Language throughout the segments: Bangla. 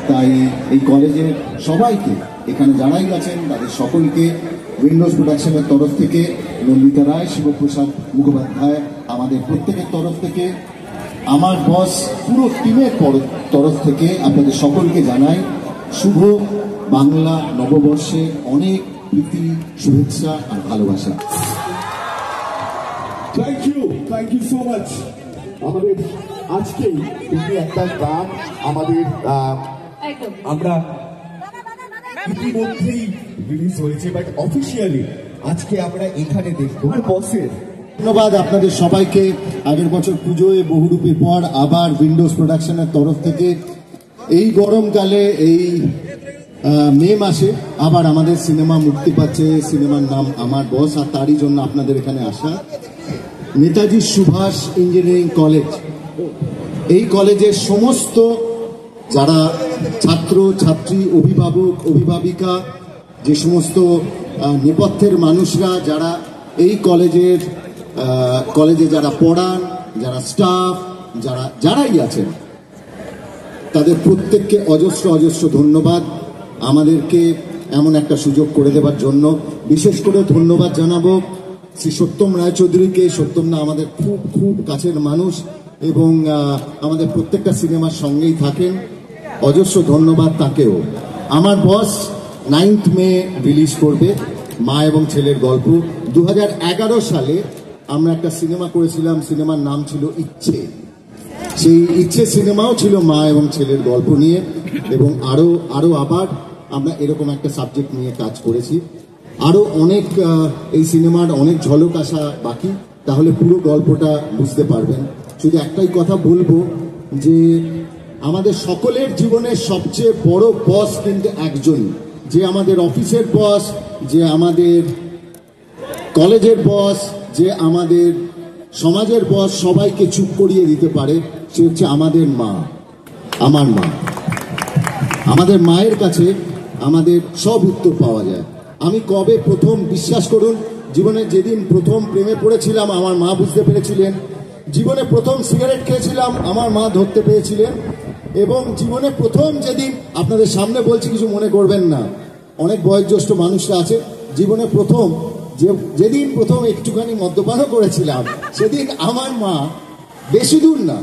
তাই এই কলেজের সবাইকে, এখানে যারাই আছেন তাদের সকলকে উইন্ডোজ প্রোডাকশনের তরফ থেকে, নন্দিতা রায়, শিবপ্রসাদ মুখোপাধ্যায়, আমাদের প্রত্যেকের তরফ থেকে, আমার বস পুরো টিমের তরফ থেকে আপনাদের সকলকে জানাই শুভ বাংলা নববর্ষে অনেক প্রীতি, শুভেচ্ছা আর ভালোবাসা। Thank you so much. আমাদের আজকেই একটা গান আমাদের আমরা ইতিমধ্যেই রিলিজ হয়েছে, বাট অফিসিয়ালি আজকে আমরা এখানে দেখবো বসের। ধন্যবাদ আপনাদের সবাইকে। আগের বছর পুজোয় বহুরূপী পর আবার উইন্ডোজ প্রোডাকশনের তরফ থেকে এই গরমকালে, এই মে মাসে আবার আমাদের সিনেমা মুক্তি পাচ্ছে। সিনেমার নাম আমার বস, আর তারই জন্য আপনাদের এখানে আসা। নেতাজি সুভাষ ইঞ্জিনিয়ারিং কলেজ, এই কলেজের সমস্ত যারা ছাত্র ছাত্রী, অভিভাবক অভিভাবিকা, যে সমস্ত নেপথ্যের মানুষরা যারা এই কলেজে যারা পড়ান, যারা স্টাফ, যারাই আছেন, তাদের প্রত্যেককে অজস্র ধন্যবাদ আমাদেরকে এমন একটা সুযোগ করে দেওয়ার জন্য। বিশেষ করে ধন্যবাদ জানাবো শ্রী সত্যম রায়চৌধুরীকে। সত্যমদা আমাদের খুব কাছের মানুষ এবং আমাদের প্রত্যেকটা সিনেমার সঙ্গেই থাকেন। অজস্র ধন্যবাদ তাকেও। আমার বস 9th মে রিলিজ করবে, মা এবং ছেলের গল্প। 2011 সালে আমরা একটা সিনেমা করেছিলাম, সিনেমার নাম ছিল ইচ্ছে। সেই ইচ্ছে সিনেমাও ছিল মা এবং ছেলের গল্প নিয়ে, এবং আরো আবার আমরা এরকম একটা সাবজেক্ট নিয়ে কাজ করেছি। আরো অনেক এই সিনেমার অনেক ঝলক আসা বাকি, তাহলে পুরো গল্পটা বুঝতে পারবেন। শুধু একটাই কথা বলবো যে আমাদের সকলের জীবনের সবচেয়ে বড় বস কিন্তু একজনই, যে আমাদের অফিসের বস, যে আমাদের কলেজের বস, যে আমাদের সমাজের বস, সবাইকে চুপ করিয়ে দিতে পারে, সে হচ্ছে আমাদের মা, আমার মা। আমাদের মায়ের কাছে আমাদের সব উত্তর পাওয়া যায়। আমি কবে প্রথম, বিশ্বাস করুন, জীবনে যেদিন প্রথম প্রেমে পড়েছিলাম আমার মা বুঝতে পেরেছিলেন। জীবনে প্রথম সিগারেট খেয়েছিলাম আমার মা ধরতে পেরেছিলেন। এবং জীবনে প্রথম যেদিন, আপনাদের সামনে বলছি কিছু মনে করবেন না, অনেক বয়োজ্যেষ্ঠ মানুষরা আছে, জীবনে প্রথম যেদিন প্রথম একটুখানি মদ্যপানও করেছিলাম, সেদিন আমার মা, বেশি দূর না,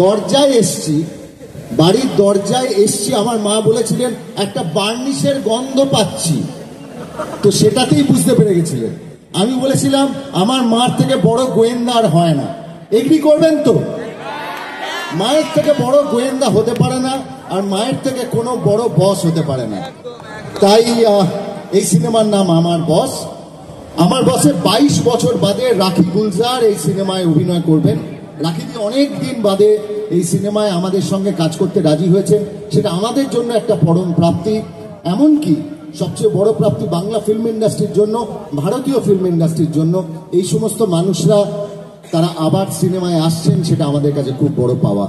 দরজায় এসছি, বাড়ির দরজায় এসছি, আমার মা বলেছিলেন একটা বার্নিশের গন্ধ পাচ্ছি, তো সেটাতেই বুঝতে পেরে গেছিলেন। আমি বলেছিলাম আমার মার থেকে বড় গোয়েন্দা আর হয় না। এগ্রি করবেন তো? মায়ের থেকে বড় গোয়েন্দা হতে পারে না, আর মায়ের থেকে কোনো বড় বস হতে পারে না। তাই এই সিনেমার নাম আমার বস। আমার বসে 22 বছর বাদে রাখি গুলজার এই সিনেমায় অভিনয় করবেন। রাখিদি অনেক দিন বাদে এই সিনেমায় আমাদের সঙ্গে কাজ করতে রাজি হয়েছেন, সেটা আমাদের জন্য একটা পরম প্রাপ্তি। এমনকি সবচেয়ে বড় প্রাপ্তি বাংলা ফিল্ম ইন্ডাস্ট্রির জন্য, ভারতীয় ফিল্ম ইন্ডাস্ট্রির জন্য, এই সমস্ত মানুষরা তারা আবার সিনেমায় আসছেন, সেটা আমাদের কাছে খুব বড় পাওয়া।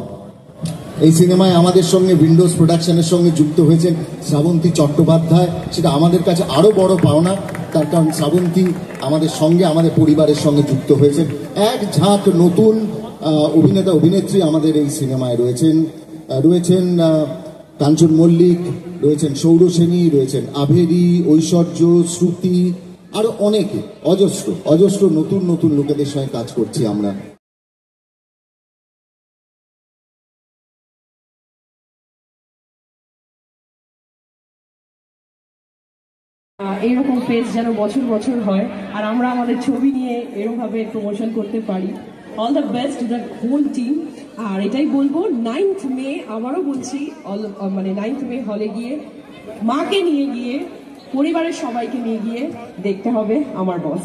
এই সিনেমায় আমাদের সঙ্গে উইন্ডোজ প্রোডাকশনের সঙ্গে যুক্ত হয়েছেন শ্রাবন্তী চট্টোপাধ্যায়, সেটা আমাদের কাছে আরো বড় পাওনা। তার কারণ শ্রাবন্তী আমাদের সঙ্গে, আমাদের পরিবারের সঙ্গে যুক্ত হয়েছেন। এক ঝাঁক নতুন অভিনেতা অভিনেত্রী আমাদের এই সিনেমায় রয়েছেন কাঞ্চন মল্লিক, রয়েছেন সৌরসেনী, রয়েছেন আভেরি, ঐশ্বর্য, শ্রুতি, আরো অনেকে, অজস্র নতুন লোকেদের সঙ্গে কাজ করছি আমরা। এইরকম ফেস যেন বছর বছর হয়, আর আমরা আমাদের ছবি নিয়ে এরকম ভাবে প্রমোশন করতে পারি। All the best to the whole team. আর এটাই বলবো, 9th মে, আবারও বলছি, 9th মে হলে গিয়ে মাকে নিয়ে গিয়ে, পরিবারের সবাইকে নিয়ে গিয়ে দেখতে হবে আমার বস।